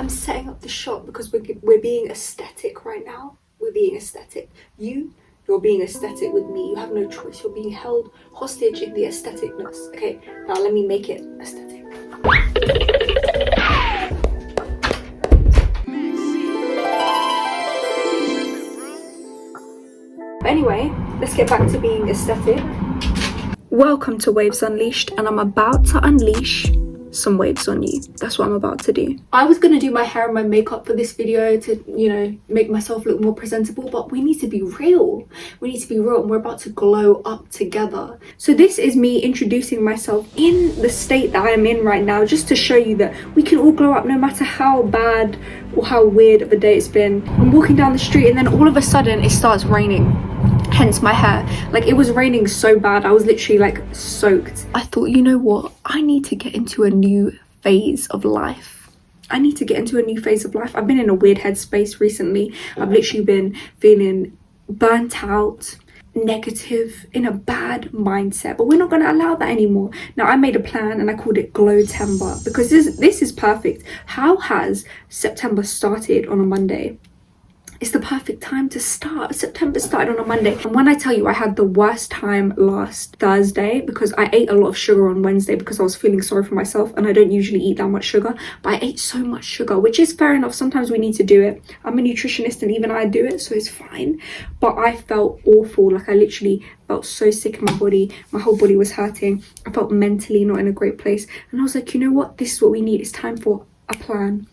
I'm setting up the shop because we're being aesthetic right now. We're being aesthetic. You're being aesthetic with me. You have no choice. You're being held hostage in the aestheticness. Okay, now let me make it aesthetic. But anyway, let's get back to being aesthetic. Welcome to Waves Unleashed, and I'm about to unleash some waves on you. That's what I'm about to do. I was gonna do my hair and my makeup for this video to, you know, make myself look more presentable, but we need to be real. We need to be real, and we're about to glow up together. So this is me introducing myself in the state that I'm in right now, just to show you that we can all glow up no matter how bad or how weird of a day it's been. I'm walking down the street and then all of a sudden it starts raining. Hence my hair. Like, it was raining so bad, I was literally like soaked. I thought, you know what, I need to get into a new phase of life. I've been in a weird headspace recently. I've literally been feeling burnt out, negative, in a bad mindset, but we're not going to allow that anymore. Now, I made a plan and I called it Glowtember because this is perfect. How has September started on a Monday? It's the perfect time to start. September started on a Monday. And when I tell you I had the worst time last Thursday because I ate a lot of sugar on Wednesday because I was feeling sorry for myself, and I don't usually eat that much sugar, but I ate so much sugar, which is fair enough. Sometimes we need to do it. I'm a nutritionist and even I do it, so it's fine. But I felt awful. Like, I literally felt so sick in my body. My whole body was hurting. I felt mentally not in a great place. And I was like, you know what? This is what we need. It's time for a plan.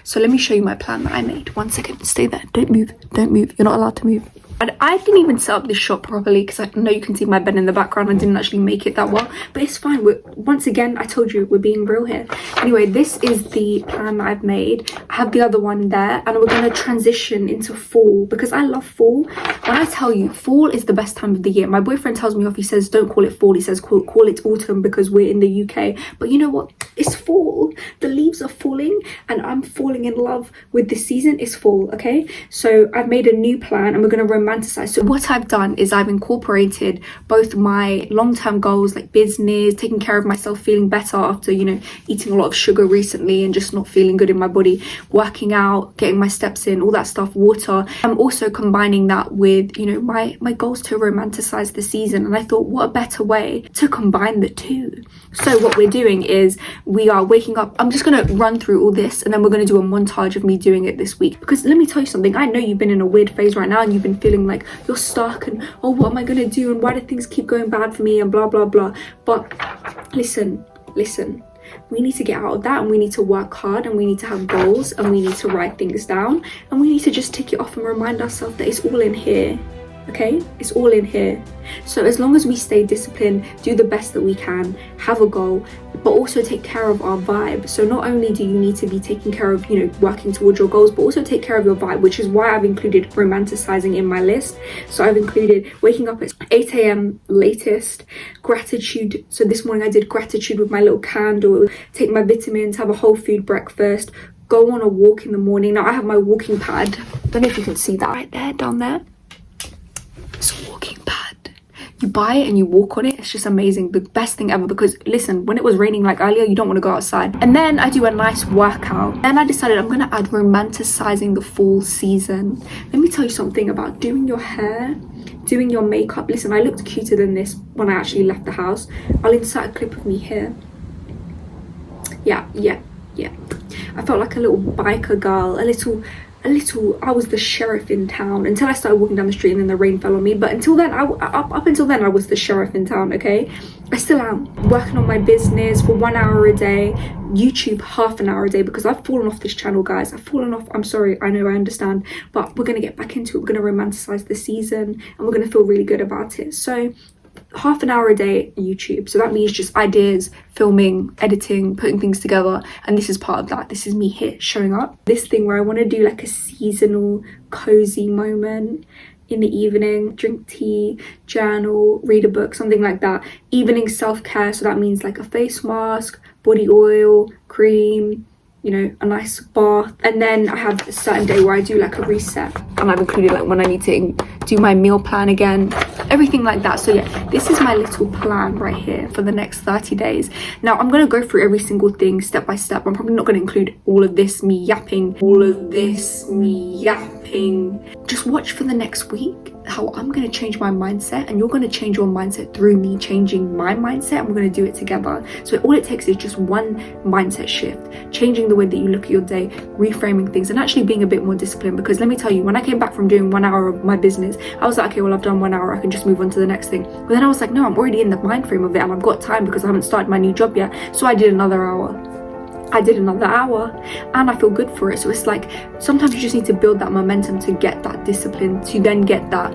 So let me show you my plan that I made. 1 second, stay there, don't move, you're not allowed to move. And I didn't even set up this shop properly because I know you can see my bed in the background. I didn't actually make it that well, but it's fine. Once again, I told you, we're being real here. Anyway, this is the plan that I've made. I have the other one there, and we're going to transition into fall because I love fall. When I tell you, fall is the best time of the year. My boyfriend tells me off. He says, don't call it fall. He says, call it autumn because we're in the UK. But you know what? It's fall. The leaves are falling and I'm falling in love with this season. It's fall, okay? So I've made a new plan and we're going to romanticize. So what I've done is I've incorporated both my long-term goals, like business, taking care of myself, feeling better after, you know, eating a lot of sugar recently and just not feeling good in my body, working out, getting my steps in, all that stuff, water. I'm also combining that with, you know, my goals to romanticize the season. And I thought, what a better way to combine the two. So what we're doing is we are waking up. I'm just going to run through all this and then we're going to do a montage of me doing it this week. Because let me tell you something, I know you've been in a weird phase right now and you've been feeling like you're stuck and, oh, what am I going to do? And why do things keep going bad for me and blah, blah, blah. But listen, we need to get out of that and we need to work hard and we need to have goals and we need to write things down and we need to just tick it off and remind ourselves that it's all in here. Okay, it's all in here. So as long as we stay disciplined, do the best that we can, have a goal, but also take care of our vibe. So not only do you need to be taking care of, you know, working towards your goals, but also take care of your vibe, which is why I've included romanticizing in my list. So I've included waking up at 8 a.m. latest, gratitude. So this morning I did gratitude with my little candle, take my vitamins, have a whole food breakfast, go on a walk in the morning. Now I have my walking pad. Don't know if you can see that right there, down there. It's a walking pad. You buy it and you walk on it. It's just amazing. The best thing ever. Because listen, when it was raining like earlier, you don't want to go outside. And then I do a nice workout. Then I decided I'm going to add romanticizing the fall season. Let me tell you something about doing your hair, doing your makeup. Listen, I looked cuter than this when I actually left the house. I'll insert a clip of me here. Yeah. I felt like a little biker girl, I was the sheriff in town until I started walking down the street and then the rain fell on me. But until then, up until then, I was the sheriff in town, okay? I still am working on my business for 1 hour a day, YouTube half an hour a day, because I've fallen off this channel, guys. I've fallen off. I'm sorry. I know, I understand. But we're going to get back into it. We're going to romanticize the season and we're going to feel really good about it. So half an hour a day YouTube. So that means just ideas, filming, editing, putting things together, and this is part of that. This is me here showing up. This thing where I want to do like a seasonal cozy moment in the evening, drink tea, journal, read a book, something like that. Evening self-care, so that means like a face mask, body oil, cream, you know, a nice bath. And then I have a certain day where I do like a reset. and I've included like when I need to do my meal plan again, everything like that. So yeah, this is my little plan right here for the next 30 days. Now I'm going to go through every single thing step by step. I'm probably not going to include all of this me yapping, just watch for the next week how I'm going to change my mindset, and you're going to change your mindset through me changing my mindset, and we're going to do it together. So all it takes is just one mindset shift, changing the way that you look at your day, reframing things, and actually being a bit more disciplined. Because let me tell you, when I came back from doing 1 hour of my business, I was like, okay, well, I've done 1 hour, I can just move on to the next thing. But then I was like, no, I'm already in the mind frame of it, and I've got time because I haven't started my new job yet. So I did another hour, and I feel good for it. So it's like, sometimes you just need to build that momentum to get that discipline, to then get that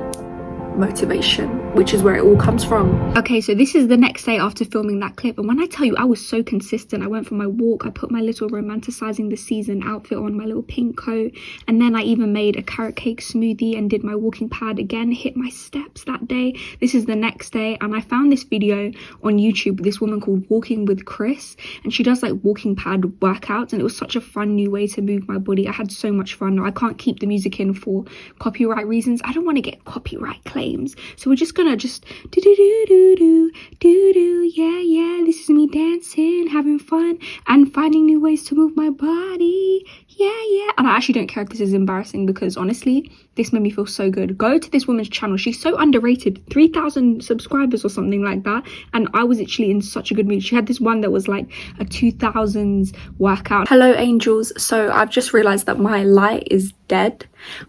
motivation, which is where it all comes from. Okay, so this is the next day after filming that clip, and when I tell you I was so consistent, I went for my walk, I put my little romanticizing the season outfit on, my little pink coat, and then I even made a carrot cake smoothie and did my walking pad again, hit my steps that day. This is the next day, and I found this video on YouTube, this woman called Walking with Chris, and she does like walking pad workouts, and it was such a fun new way to move my body. I had so much fun. I can't keep the music in for copyright reasons. I don't want to get copyright claims, so we're just gonna just do do do do do do do, yeah, this is me dancing, having fun, and finding new ways to move my body, yeah. And I actually don't care if this is embarrassing, because honestly, this made me feel so good. Go to this woman's channel, she's so underrated, 3,000 subscribers or something like that, and I was actually in such a good mood. She had this one that was like a 2000s workout. Hello angels, so I've just realized that my light is dead,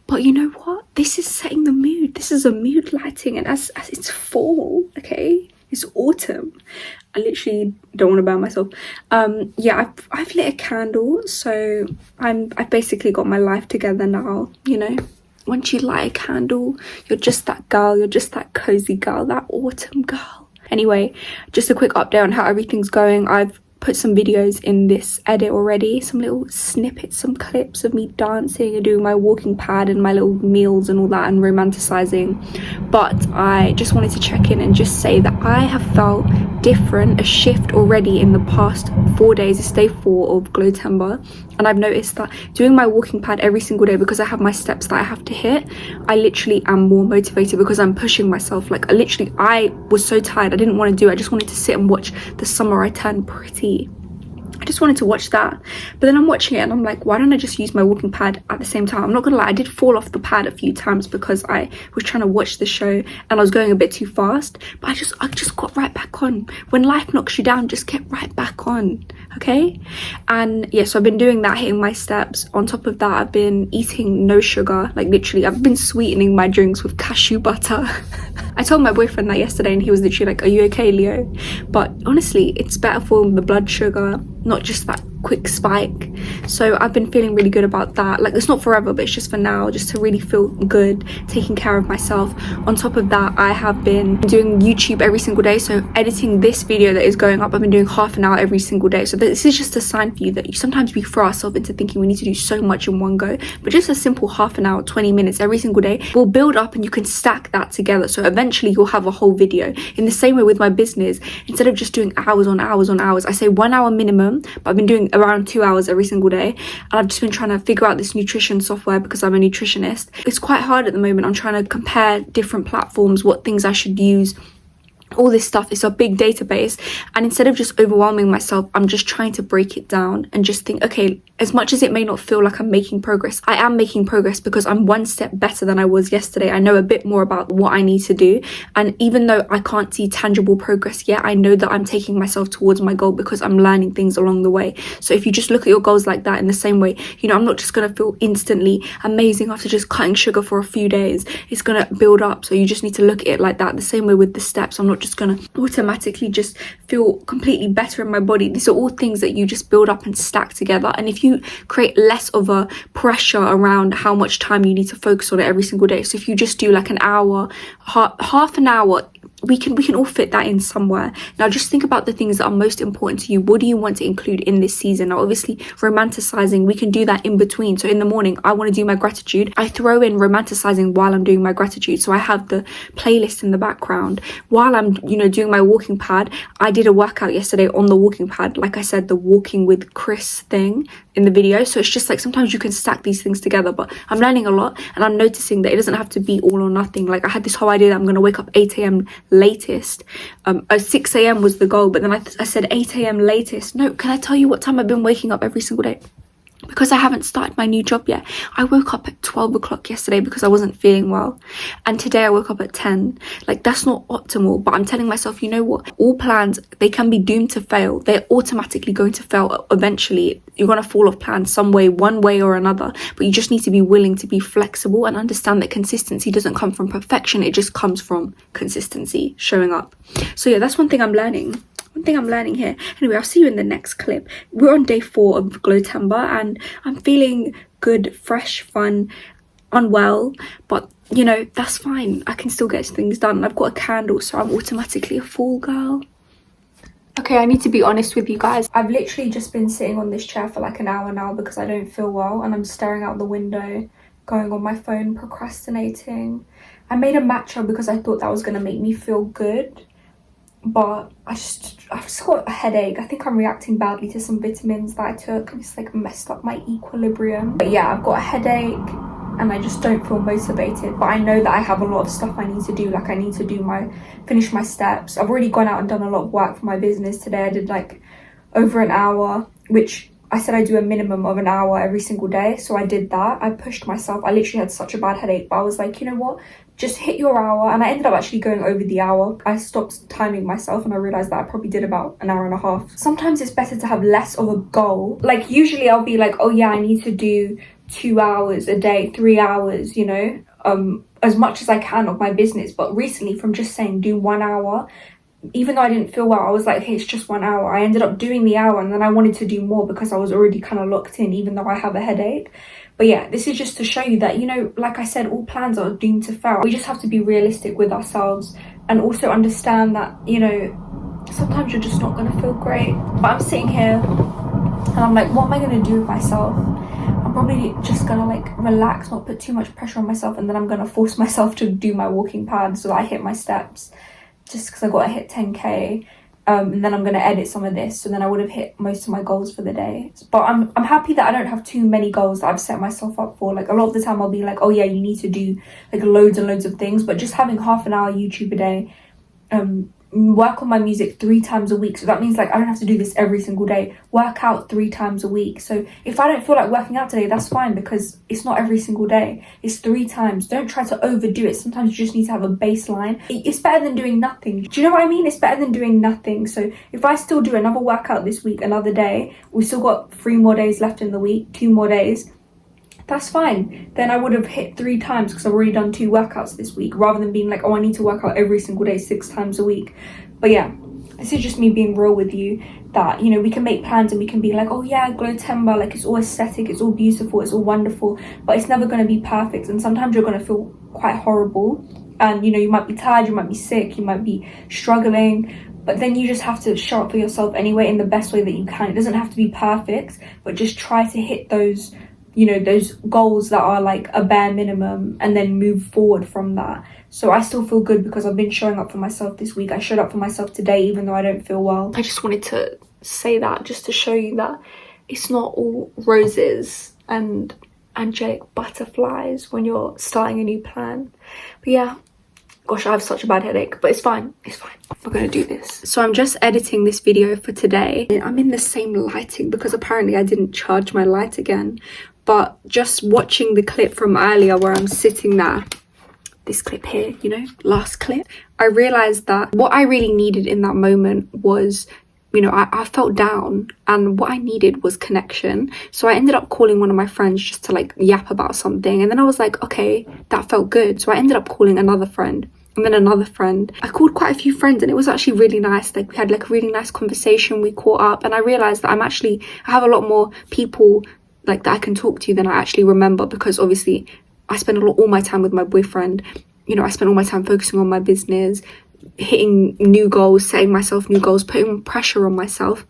but you know what, this is setting the mood. This is a mood lighting, and as it's fall, okay, it's autumn. I literally don't want to burn myself. Yeah, I've lit a candle, so I've basically got my life together now. You know, once you light a candle, you're just that girl, you're just that cozy girl, that autumn girl. Anyway, just a quick update on how everything's going. I've put some videos in this edit already, some little snippets, some clips of me dancing and doing my walking pad and my little meals and all that, and romanticizing. But I just wanted to check in and just say that I have felt different, a shift already in the past 4 days. It's day 4 of Glowtember, and I've noticed that doing my walking pad every single day, because I have my steps that I have to hit, I literally am more motivated because I'm pushing myself. Like I was so tired, I didn't want to do it. I just wanted to sit and watch The Summer I Turned Pretty. I just wanted to watch that, but then I'm watching it and I'm like, why don't I just use my walking pad at the same time? I'm not gonna lie, I did fall off the pad a few times because I was trying to watch the show and I was going a bit too fast, but I just got right back on. When life knocks you down, just get right back on, okay? And yeah, so I've been doing that, hitting my steps. On top of that, I've been eating no sugar, like literally I've been sweetening my drinks with cashew butter. I told my boyfriend that yesterday and he was literally like, are you okay, Leo? But honestly, it's better for the blood sugar, not just that quick spike. So I've been feeling really good about that. Like, it's not forever, but it's just for now, just to really feel good, taking care of myself. On top of that, I have been doing YouTube every single day. So editing this video that is going up, I've been doing half an hour every single day. So this is just a sign for you that sometimes we throw ourselves into thinking we need to do so much in one go, but just a simple half an hour, 20 minutes every single day will build up, and you can stack that together. So eventually you'll have a whole video. In the same way with my business, instead of just doing hours on hours on hours, I say 1 hour minimum, but I've been doing around 2 hours every single day. And I've just been trying to figure out this nutrition software because I'm a nutritionist. It's quite hard at the moment. I'm trying to compare different platforms, what things I should use, all this stuff. It's a big database, and instead of just overwhelming myself, I'm just trying to break it down and just think, okay, as much as it may not feel like I'm making progress, I am making progress because I'm one step better than I was yesterday. I know a bit more about what I need to do, and even though I can't see tangible progress yet, I know that I'm taking myself towards my goal because I'm learning things along the way. So if you just look at your goals like that, in the same way, you know, I'm not just going to feel instantly amazing after just cutting sugar for a few days. It's going to build up. So you just need to look at it like that. The same way with the steps, I'm not just going to automatically just feel completely better in my body. These are all things that you just build up and stack together. And if you create less of a pressure around how much time you need to focus on it every single day, so if you just do like an hour, half an hour we can all fit that in somewhere. Now just think about the things that are most important to you. What do you want to include in this season? Now obviously romanticizing, we can do that in between. So in the morning I want to do my gratitude, I throw in romanticizing while I'm doing my gratitude. So I have the playlist in the background while I'm, you know, doing my walking pad. I did a workout yesterday on the walking pad, like I said, the walking with Chris thing in the video. So it's just like sometimes you can stack these things together, but I'm learning a lot and I'm noticing that it doesn't have to be all or nothing. Like I had this whole idea that I'm going to wake up 8 a.m. latest. 6 a.m. was the goal, but then I said 8 a.m. latest. No, can I tell you what time I've been waking up every single day? Because I haven't started my new job yet. I woke up at 12 o'clock yesterday because I wasn't feeling well, and today I woke up at 10. Like that's not optimal, but I'm telling myself, you know what, all plans, they can be doomed to fail. They're automatically going to fail eventually. You're going to fall off plan some way, one way or another, but you just need to be willing to be flexible and understand that consistency doesn't come from perfection. It just comes from consistency, showing up. So yeah, that's one thing I'm learning. Here. Anyway, I'll see you in the next clip. We're on day 4 of Glowtember and I'm feeling good, fresh, fun, unwell, but you know, that's fine. I can still get things done. I've got a candle, so I'm automatically a fool girl. Okay, I need to be honest with you guys. I've literally just been sitting on this chair for like an hour now because I don't feel well, and I'm staring out the window, going on my phone, procrastinating. I made a matcha because I thought that was going to make me feel good, but I've just got a headache. I think I'm reacting badly to some vitamins that I took, and it's like messed up my equilibrium. But yeah, I've got a headache and I just don't feel motivated, but I know that I have a lot of stuff I need to do. Like I need to finish my steps. I've already gone out and done a lot of work for my business today. I did like over an hour, which I said I do a minimum of an hour every single day, so I did that. I pushed myself. I literally had such a bad headache, but I was like, you know what, just hit your hour. And I ended up actually going over the hour. I stopped timing myself and I realized that I probably did about an hour and a half. Sometimes it's better to have less of a goal. Like usually I'll be like, oh yeah, I need to do 2 hours a day, 3 hours, you know, as much as I can of my business. But recently, from just saying do 1 hour, even though I didn't feel well, I was like, hey, it's just 1 hour. I ended up doing the hour, and then I wanted to do more because I was already kind of locked in, even though I have a headache. But yeah, this is just to show you that, you know, like I said, all plans are doomed to fail. We just have to be realistic with ourselves and also understand that, you know, sometimes you're just not going to feel great. But I'm sitting here and I'm like, what am I going to do with myself? I'm probably just gonna like relax, not put too much pressure on myself, and then I'm gonna force myself to do my walking pad so that I hit my steps, just because I gotta hit 10k, and then I'm gonna edit some of this, so then I would have hit most of my goals for the day. But I'm happy that I don't have too many goals that I've set myself up for. Like a lot of the time I'll be like, oh yeah, you need to do like loads and loads of things, but just having half an hour YouTube a day, work on my music 3 times a week, so that means like I don't have to do this every single day. Work out 3 times a week. So if I don't feel like working out today, that's fine, because it's not every single day, it's 3 times. Don't try to overdo it. Sometimes you just need to have a baseline. It's better than doing nothing. Do you know what I mean? It's better than doing nothing. So if I still do another workout this week, another day, we've still got 3 more days left in the week, 2 more days, that's fine. Then I would have hit 3 times because I've already done 2 workouts this week, rather than being like, oh, I need to work out every single day 6 times a week. But yeah, this is just me being real with you, that, you know, we can make plans and we can be like, oh yeah, Glowtember, like it's all aesthetic, it's all beautiful, it's all wonderful, but it's never going to be perfect. And sometimes you're going to feel quite horrible, and you know, you might be tired, you might be sick, you might be struggling, but then you just have to show up for yourself anyway in the best way that you can. It doesn't have to be perfect, but just try to hit those, you know, those goals that are like a bare minimum, and then move forward from that. So I still feel good because I've been showing up for myself this week. I showed up for myself today, even though I don't feel well. I just wanted to say that just to show you that it's not all roses and angelic butterflies when you're starting a new plan. But yeah, gosh, I have such a bad headache, but it's fine. We're gonna do this. So I'm just editing this video for today. I'm in the same lighting because apparently I didn't charge my light again. But just watching the clip from earlier where I'm sitting there, this clip here, you know, last clip, I realized that what I really needed in that moment was, you know, I felt down, and what I needed was connection. So I ended up calling one of my friends just to like yap about something, and then I was like, okay, that felt good. So I ended up calling another friend, and then another friend. I called quite a few friends, and it was actually really nice. Like we had like a really nice conversation, we caught up, and I realized that I have a lot more people like that I can talk to than I actually remember, because obviously I spend all my time with my boyfriend. You know, I spend all my time focusing on my business, hitting new goals, setting myself new goals, putting pressure on myself.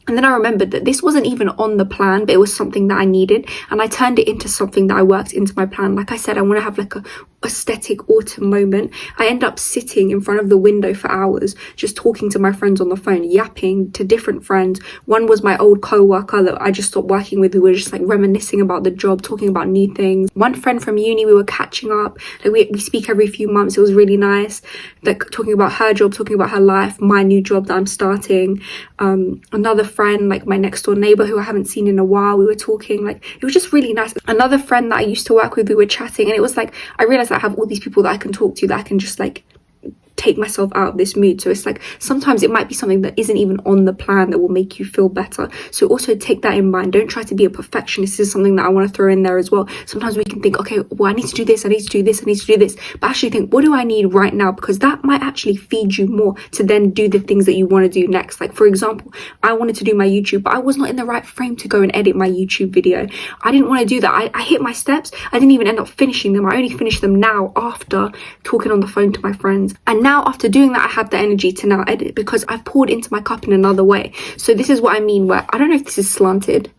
And then I remembered that this wasn't even on the plan, but it was something that I needed, and I turned it into something that I worked into my plan. Like I said, I want to have like a aesthetic autumn moment. I end up sitting in front of the window for hours, just talking to my friends on the phone, yapping to different friends. One was my old co-worker that I just stopped working with. We were just like reminiscing about the job, talking about new things. One friend from uni, we were catching up. Like we speak every few months. It was really nice. Like talking about her job, talking about her life, my new job that I'm starting. Another friend, like my next door neighbor who I haven't seen in a while, we were talking. Like it was just really nice. Another friend that I used to work with, we were chatting, and it was like I realized I have all these people that I can talk to, that I can just like take myself out of this mood. So it's like sometimes it might be something that isn't even on the plan that will make you feel better. So also take that in mind. Don't try to be a perfectionist. This is something that I want to throw in there as well. Sometimes we can think, okay, well, I need to do this, I need to do this, I need to do this, but actually think, what do I need right now? Because that might actually feed you more to then do the things that you want to do next. Like for example, I wanted to do my YouTube, but I was not in the right frame to go and edit my YouTube video. I didn't want to do that. I hit my steps. I didn't even end up finishing them. I only finished them now after talking on the phone to my friends. And now after doing that, I have the energy to now edit because I've poured into my cup in another way. So this is what I mean, where I don't know if this is slanted.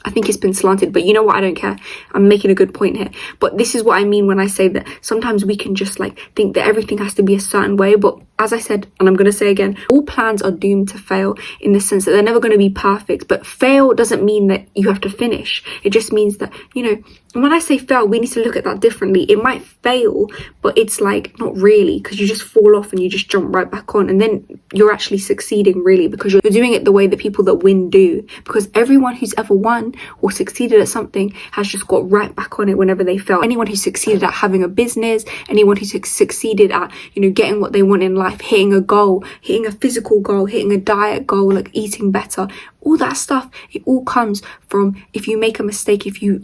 I think it's been slanted, but you know what, I don't care. I'm making a good point here. But this is what I mean when I say that sometimes we can just like think that everything has to be a certain way. But as I said, and I'm going to say again, all plans are doomed to fail in the sense that they're never going to be perfect. But fail doesn't mean that you have to finish. It just means that, you know, when I say fail, we need to look at that differently. It might fail, but it's like not really, because you just fall off and you just jump right back on, and then you're actually succeeding really, because you're doing it the way that people that win do. Because everyone who's ever won or succeeded at something has just got right back on it whenever they fail. Anyone who succeeded at having a business, anyone who succeeded at, you know, getting what they want in life, hitting a goal, hitting a physical goal, hitting a diet goal, like eating better, all that stuff, it all comes from if you make a mistake, if you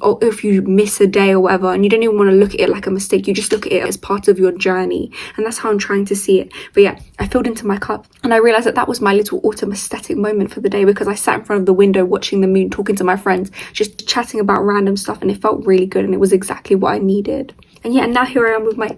miss a day or whatever, and you don't even want to look at it like a mistake, you just look at it as part of your journey. And that's how I'm trying to see it. But yeah, I filled into my cup and I realized that that was my little autumn aesthetic moment for the day, because I sat in front of the window watching the moon, talking to my friends, just chatting about random stuff, and it felt really good and it was exactly what I needed. And yeah, and now here I am with my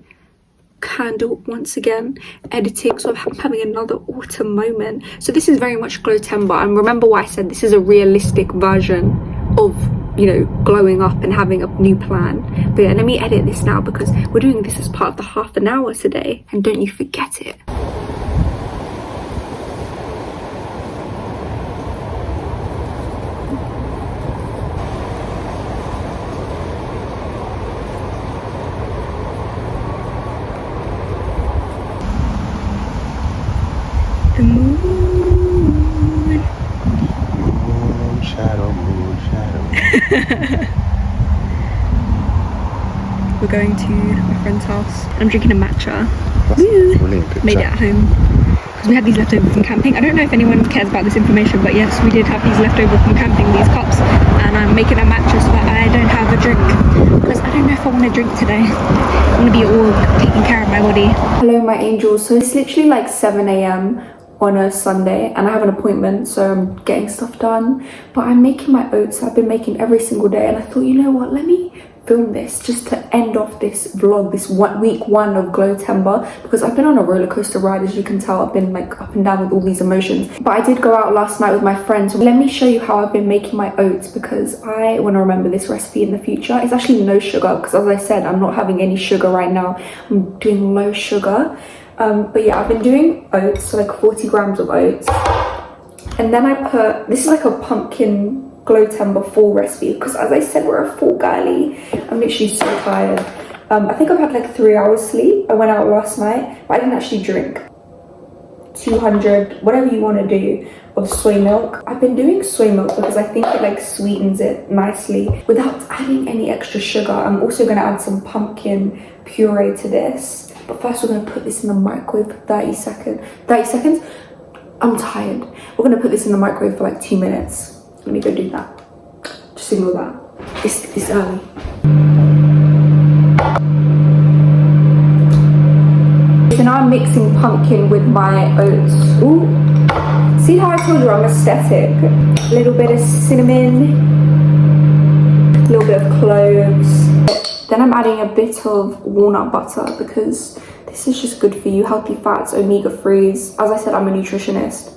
candle once again, editing, so I'm having another autumn moment. So this is very much Glowtember, and remember what I said, this is a realistic version of, you know, glowing up and having a new plan. But yeah, let me edit this now because we're doing this as part of the half an hour today, and don't you forget it. The moon. Moon shadow, moon shadow. We're going to my friend's house. I'm drinking a matcha. That's a brilliant picture. Made it at home because we had these left over from camping. I don't know if anyone cares about this information, but yes, we did have these left over from camping, these cups, and I'm making a matcha so that I don't have a drink, because I don't know if I want to drink today. I want to be all taking care of my body. Hello my angels. So it's literally like 7 a.m. on a Sunday and I have an appointment, so I'm getting stuff done, but I'm making my oats. I've been making every single day, and I thought, you know what, let me film this just to end off this vlog, this week one of Glowtember, because I've been on a roller coaster ride. As you can tell, I've been like up and down with all these emotions. But I did go out last night with my friends. Let me show you how I've been making my oats, because I want to remember this recipe in the future. It's actually no sugar, because as I said, I'm not having any sugar right now. I'm doing low sugar. But yeah, I've been doing oats, so like 40 grams of oats, and then I put, this is like a pumpkin Glowtember fall recipe, because as I said, we're a fall girly. I'm literally so tired. I think I've had like 3 hours sleep. I went out last night, but I didn't actually drink. 200, whatever you want to do, of soy milk. I've been doing soy milk because I think it like sweetens it nicely without adding any extra sugar. I'm also going to add some pumpkin puree to this. But first we're going to put this in the microwave for 30 seconds. 30 seconds? I'm tired. We're going to put this in the microwave for like 2 minutes. Let me go do that. Just ignore that. It's early. So now I'm mixing pumpkin with my oats. Ooh. See how I told you I'm aesthetic? A little bit of cinnamon. A little bit of cloves. Then I'm adding a bit of walnut butter, because This is just good for you. Healthy fats, omega-3s. As I said, I'm a nutritionist.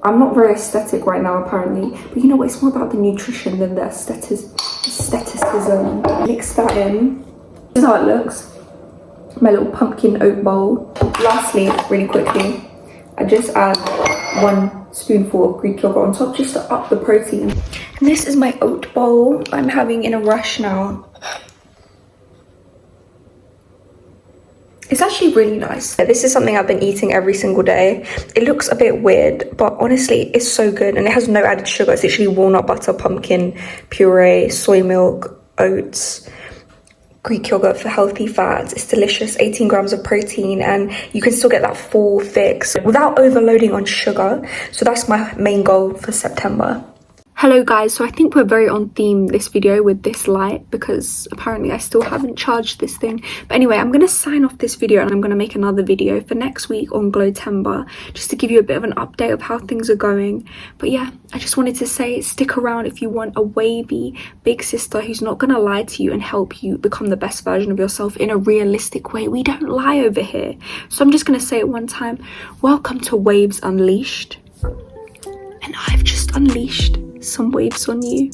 I'm not very aesthetic right now, apparently. But you know what? It's more about the nutrition than the aestheticism. Mix that in. This is how it looks. My little pumpkin oat bowl. Lastly, really quickly, I just add 1 spoonful of Greek yogurt on top just to up the protein. And this is my oat bowl I'm having in a rush now. It's actually really nice. This is something I've been eating every single day. It looks a bit weird, but honestly, it's so good. And it has no added sugar. It's literally walnut butter, pumpkin puree, soy milk, oats, Greek yogurt for healthy fats. It's delicious, 18 grams of protein, and you can still get that full fix without overloading on sugar. So that's my main goal for September. Hello guys, so I think we're very on theme this video with this light because apparently I still haven't charged this thing. But anyway, I'm going to sign off this video and I'm going to make another video for next week on Glowtember just to give you a bit of an update of how things are going. But yeah, I just wanted to say stick around if you want a wavy big sister who's not going to lie to you and help you become the best version of yourself in a realistic way. We don't lie over here. So I'm just going to say it one time. Welcome to Waves Unleashed. And I've just unleashed some waves on you.